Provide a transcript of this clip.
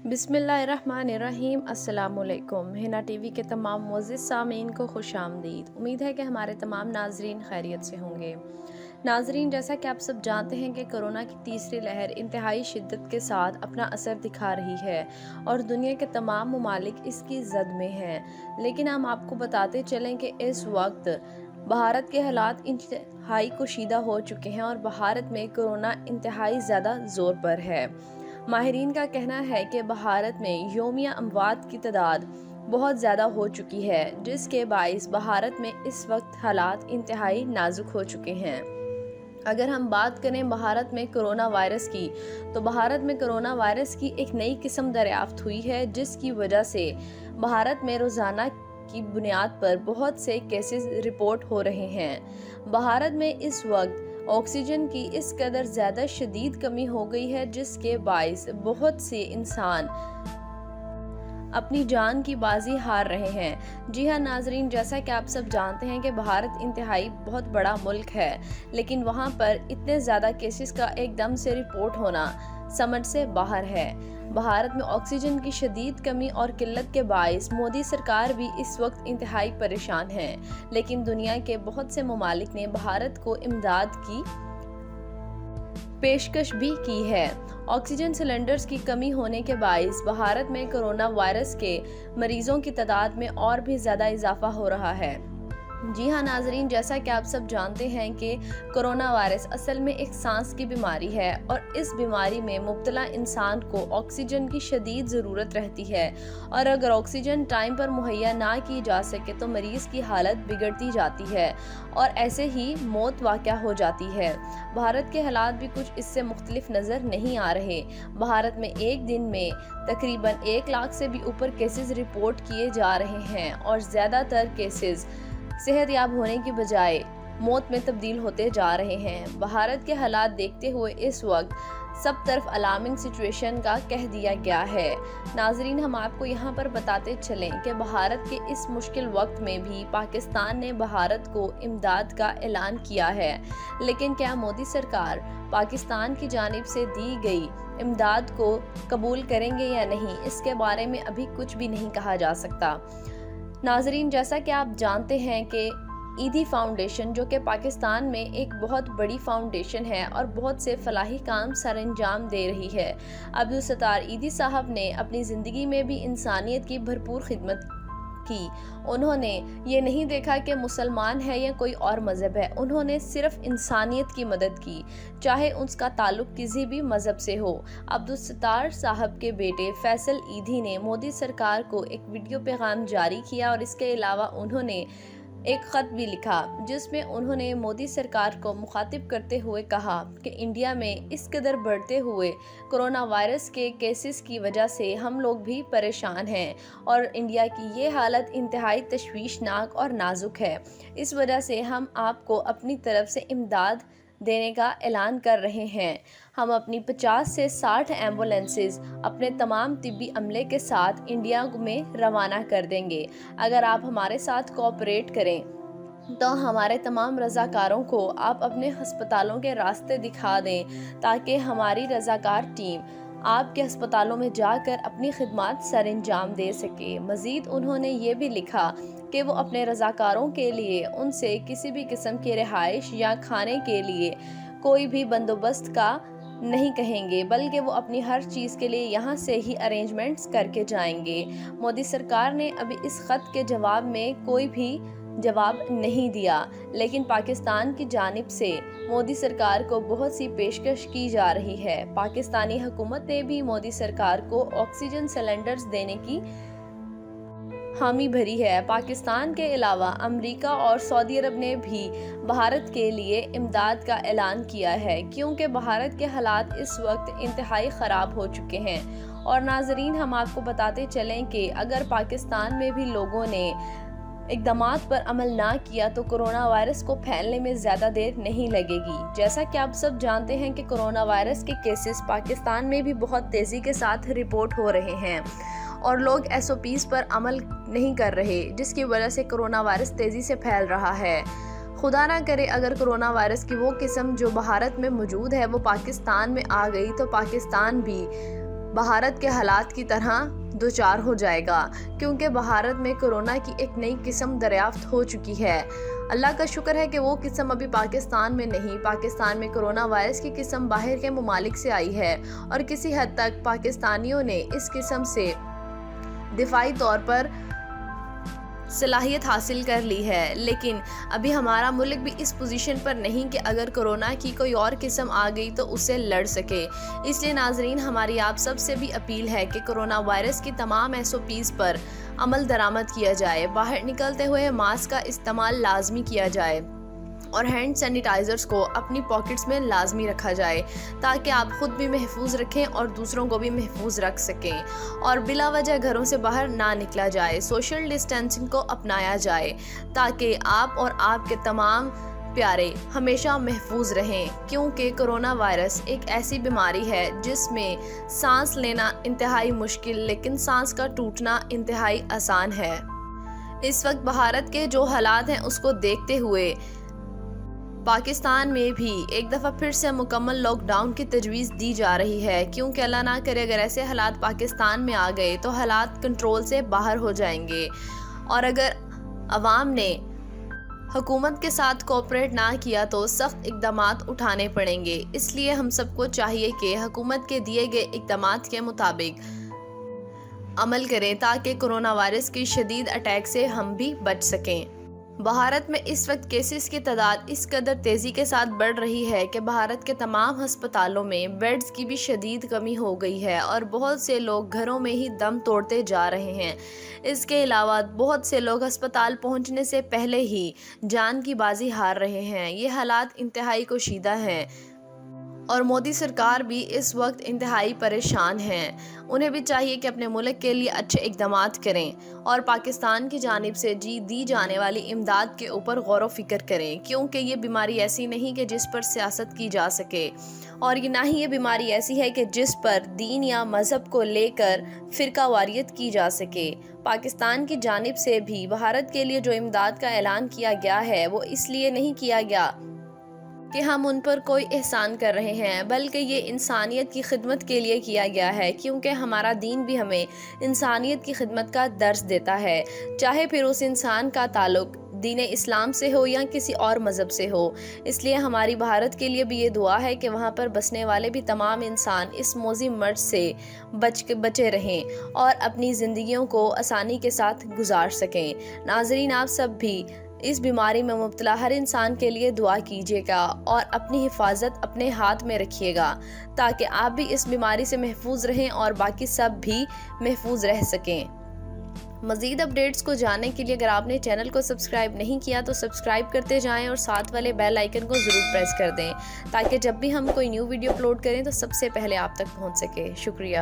बिस्मिल्लाहिर्रहमानिर्रहीम। अस्सलामुअलैकुम। हिना टीवी के तमाम मुअज़्ज़िज़ सामीन को खुश आमदीद। उम्मीद है कि हमारे तमाम नाजरीन खैरियत से होंगे। नाजरीन, जैसा कि आप सब जानते हैं कि कोरोना की तीसरी लहर इंतहाई शिद्दत के साथ अपना असर दिखा रही है और दुनिया के तमाम ममालिक इसकी जद में हैं। लेकिन हम आपको बताते चलें कि इस वक्त भारत के हालात इंतहाई कुशीदा हो चुके हैं और भारत में कोरोना इंतहाई ज़्यादा ज़ोर पर है। माहिरीन का कहना है कि भारत में यौमिया अमवात की तादाद बहुत ज़्यादा हो चुकी है, जिसके बाइस भारत में इस वक्त हालात इंतहाई नाजुक हो चुके हैं। अगर हम बात करें भारत में कोरोना वायरस की, तो भारत में कोरोना वायरस की एक नई किस्म दरियाफ्त हुई है, जिसकी वजह से भारत में रोज़ाना की बुनियाद पर बहुत से केसेस रिपोर्ट हो रहे हैं। भारत में इस वक्त ऑक्सीजन की इस कदर ज़्यादा शदीद कमी हो गई है, जिसके बाइस बहुत से इंसान अपनी जान की बाजी हार रहे हैं। जी हाँ नाजरीन, जैसा कि आप सब जानते हैं कि भारत इंतहाई बहुत बड़ा मुल्क है, लेकिन वहाँ पर इतने ज़्यादा केसेस का एकदम से रिपोर्ट होना समझ से बाहर है। भारत में ऑक्सीजन की शदीद कमी और किल्लत के बाइस मोदी सरकार भी इस वक्त इंतहाई परेशान है, लेकिन दुनिया के बहुत से ममालिक ने भारत को इमदाद की पेशकश भी की है। ऑक्सीजन सिलेंडर्स की कमी होने के बाइस भारत में कोरोना वायरस के मरीजों की तादाद में और भी ज़्यादा इजाफा हो रहा है। जी हाँ नाजरीन, जैसा कि आप सब जानते हैं कि कोरोना वायरस असल में एक सांस की बीमारी है और इस बीमारी में मुब्तला इंसान को ऑक्सीजन की शदीद ज़रूरत रहती है, और अगर ऑक्सीजन टाइम पर मुहैया ना की जा सके तो मरीज़ की हालत बिगड़ती जाती है और ऐसे ही मौत वाक़या हो जाती है। भारत के हालात भी कुछ इससे मुख्तलिफ नज़र नहीं आ रहे। भारत में एक दिन में तकरीबन 1 लाख से भी ऊपर केसेस रिपोर्ट किए जा रहे हैं और ज़्यादातर केसेस सेहतयाब होने की बजाय मौत में तब्दील होते जा रहे हैं। भारत के हालात देखते हुए इस वक्त सब तरफ अलार्मिंग सिचुएशन का कह दिया गया है। नाजरीन, हम आपको यहाँ पर बताते चलें कि भारत के इस मुश्किल वक्त में भी पाकिस्तान ने भारत को इमदाद का ऐलान किया है, लेकिन क्या मोदी सरकार पाकिस्तान की जानिब से दी गई इमदाद को कबूल करेंगे या नहीं, इसके बारे में अभी कुछ भी नहीं कहा जा सकता। नाजरीन, जैसा कि आप जानते हैं कि ईदी फाउंडेशन, जो कि पाकिस्तान में एक बहुत बड़ी फाउंडेशन है और बहुत से फलाही काम सरअंजाम दे रही है, अब्दुल सत्तार ईदी साहब ने अपनी ज़िंदगी में भी इंसानियत की भरपूर खिदमत की। उन्होंने ये नहीं देखा कि मुसलमान है या कोई और मज़हब है, उन्होंने सिर्फ इंसानियत की मदद की, चाहे उसका ताल्लुक किसी भी मज़हब से हो। अब्दुल सत्तार साहब के बेटे फैसल ईदी ने मोदी सरकार को एक वीडियो पैगाम जारी किया और इसके अलावा उन्होंने एक ख़त भी लिखा, जिसमें उन्होंने मोदी सरकार को मुखातिब करते हुए कहा कि इंडिया में इस कदर बढ़ते हुए कोरोना वायरस के केसेस की वजह से हम लोग भी परेशान हैं और इंडिया की ये हालत इंतहाई तशवीशनाक और नाजुक है। इस वजह से हम आपको अपनी तरफ से इमदाद देने का ऐलान कर रहे हैं। हम अपनी 50 से 60 एम्बुलेंसेस अपने तमाम तिब्बी अमले के साथ इंडिया में रवाना कर देंगे। अगर आप हमारे साथ कोऑपरेट करें तो हमारे तमाम रज़ाकारों को आप अपने हस्पतालों के रास्ते दिखा दें, ताकि हमारी रज़ाकार टीम आपके अस्पतालों में जाकर अपनी खिदमत सरअंजाम दे सके। मज़ीद उन्होंने ये भी लिखा कि वो अपने रज़ाकारों के लिए उनसे किसी भी किस्म की रिहाइश या खाने के लिए कोई भी बंदोबस्त का नहीं कहेंगे, बल्कि वो अपनी हर चीज़ के लिए यहाँ से ही अरेंजमेंट्स करके जाएंगे। मोदी सरकार ने अभी इस ख़त के जवाब में कोई भी जवाब नहीं दिया, लेकिन पाकिस्तान की जानिब से मोदी सरकार को बहुत सी पेशकश की जा रही है। पाकिस्तानी हुकूमत ने भी मोदी सरकार को ऑक्सीजन सिलेंडर्स देने की हामी भरी है। पाकिस्तान के अलावा अमेरिका और सऊदी अरब ने भी भारत के लिए इमदाद का ऐलान किया है, क्योंकि भारत के हालात इस वक्त इंतहाई ख़राब हो चुके हैं। और नाजरीन, हम आपको बताते चलें कि अगर पाकिस्तान में भी लोगों ने इक़दामात पर अमल ना किया तो कोरोना वायरस को फैलने में ज़्यादा देर नहीं लगेगी। जैसा कि आप सब जानते हैं कि कोरोना वायरस के केसेस पाकिस्तान में भी बहुत तेज़ी के साथ रिपोर्ट हो रहे हैं और लोग SOPs पर अमल नहीं कर रहे, जिसकी वजह से कोरोना वायरस तेज़ी से फैल रहा है। खुदा ना करे अगर कोरोना वायरस की वो किस्म जो भारत में मौजूद है वो पाकिस्तान में आ गई तो पाकिस्तान भी بھارت کے حالات کی طرح دوچار ہو جائے گا، کیونکہ بھارت میں کورونا کی ایک نئی قسم دریافت ہو چکی ہے۔ اللہ کا شکر ہے کہ وہ قسم ابھی پاکستان میں نہیں۔ پاکستان میں کورونا وائرس کی قسم باہر کے ممالک سے آئی ہے اور کسی حد تک پاکستانیوں نے اس قسم سے دفاعی طور پر صلاحیت حاصل کر لی ہے، لیکن ابھی ہمارا ملک بھی اس پوزیشن پر نہیں کہ اگر کورونا کی کوئی اور قسم آ گئی تو اس سے لڑ سکے۔ اس لیے ناظرین، ہماری آپ سب سے بھی اپیل ہے کہ کورونا وائرس کی تمام SOPs پر عمل درآمد کیا جائے، باہر نکلتے ہوئے ماسک کا استعمال لازمی کیا جائے اور ہینڈ سینیٹائزرز کو اپنی پاکٹس میں لازمی رکھا جائے تاکہ آپ خود بھی محفوظ رکھیں اور دوسروں کو بھی محفوظ رکھ سکیں، اور بلا وجہ گھروں سے باہر نہ نکلا جائے۔ سوشل ڈسٹینسنگ کو اپنایا جائے تاکہ آپ اور آپ کے تمام پیارے ہمیشہ محفوظ رہیں، کیونکہ کورونا وائرس ایک ایسی بیماری ہے جس میں سانس لینا انتہائی مشکل لیکن سانس کا ٹوٹنا انتہائی آسان ہے۔ اس وقت بھارت کے جو حالات ہیں اس کو دیکھتے ہوئے پاکستان میں بھی ایک دفعہ پھر سے مکمل لاک ڈاؤن کی تجویز دی جا رہی ہے، کیونکہ اللہ نہ کرے اگر ایسے حالات پاکستان میں آ گئے تو حالات کنٹرول سے باہر ہو جائیں گے، اور اگر عوام نے حکومت کے ساتھ کوآپریٹ نہ کیا تو سخت اقدامات اٹھانے پڑیں گے۔ اس لیے ہم سب کو چاہیے کہ حکومت کے دیے گئے اقدامات کے مطابق عمل کریں تاکہ کورونا وائرس کی شدید اٹیک سے ہم بھی بچ سکیں۔ بھارت میں اس وقت کیسز کی تعداد اس قدر تیزی کے ساتھ بڑھ رہی ہے کہ بھارت کے تمام ہسپتالوں میں بیڈز کی بھی شدید کمی ہو گئی ہے اور بہت سے لوگ گھروں میں ہی دم توڑتے جا رہے ہیں۔ اس کے علاوہ بہت سے لوگ ہسپتال پہنچنے سے پہلے ہی جان کی بازی ہار رہے ہیں۔ یہ حالات انتہائی کشیدہ ہیں اور مودی سرکار بھی اس وقت انتہائی پریشان ہیں۔ انہیں بھی چاہیے کہ اپنے ملک کے لیے اچھے اقدامات کریں اور پاکستان کی جانب سے دی جانے والی امداد کے اوپر غور و فکر کریں، کیونکہ یہ بیماری ایسی نہیں کہ جس پر سیاست کی جا سکے، اور یہ نہ ہی یہ بیماری ایسی ہے کہ جس پر دین یا مذہب کو لے کر فرقہ واریت کی جا سکے۔ پاکستان کی جانب سے بھی بھارت کے لیے جو امداد کا اعلان کیا گیا ہے وہ اس لیے نہیں کیا گیا کہ ہم ان پر کوئی احسان کر رہے ہیں، بلکہ یہ انسانیت کی خدمت کے لیے کیا گیا ہے، کیونکہ ہمارا دین بھی ہمیں انسانیت کی خدمت کا درس دیتا ہے، چاہے پھر اس انسان کا تعلق دین اسلام سے ہو یا کسی اور مذہب سے ہو۔ اس لیے ہماری بھارت کے لیے بھی یہ دعا ہے کہ وہاں پر بسنے والے بھی تمام انسان اس موذی مرض سے بچے رہیں اور اپنی زندگیوں کو آسانی کے ساتھ گزار سکیں۔ ناظرین، آپ سب بھی اس بیماری میں مبتلا ہر انسان کے لیے دعا کیجیے گا اور اپنی حفاظت اپنے ہاتھ میں رکھیے گا تاکہ آپ بھی اس بیماری سے محفوظ رہیں اور باقی سب بھی محفوظ رہ سکیں۔ مزید اپڈیٹس کو جاننے کے لیے اگر آپ نے چینل کو سبسکرائب نہیں کیا تو سبسکرائب کرتے جائیں اور ساتھ والے بیل آئیکن کو ضرور پریس کر دیں تاکہ جب بھی ہم کوئی نیو ویڈیو اپلوڈ کریں تو سب سے پہلے آپ تک پہنچ سکے۔ شکریہ۔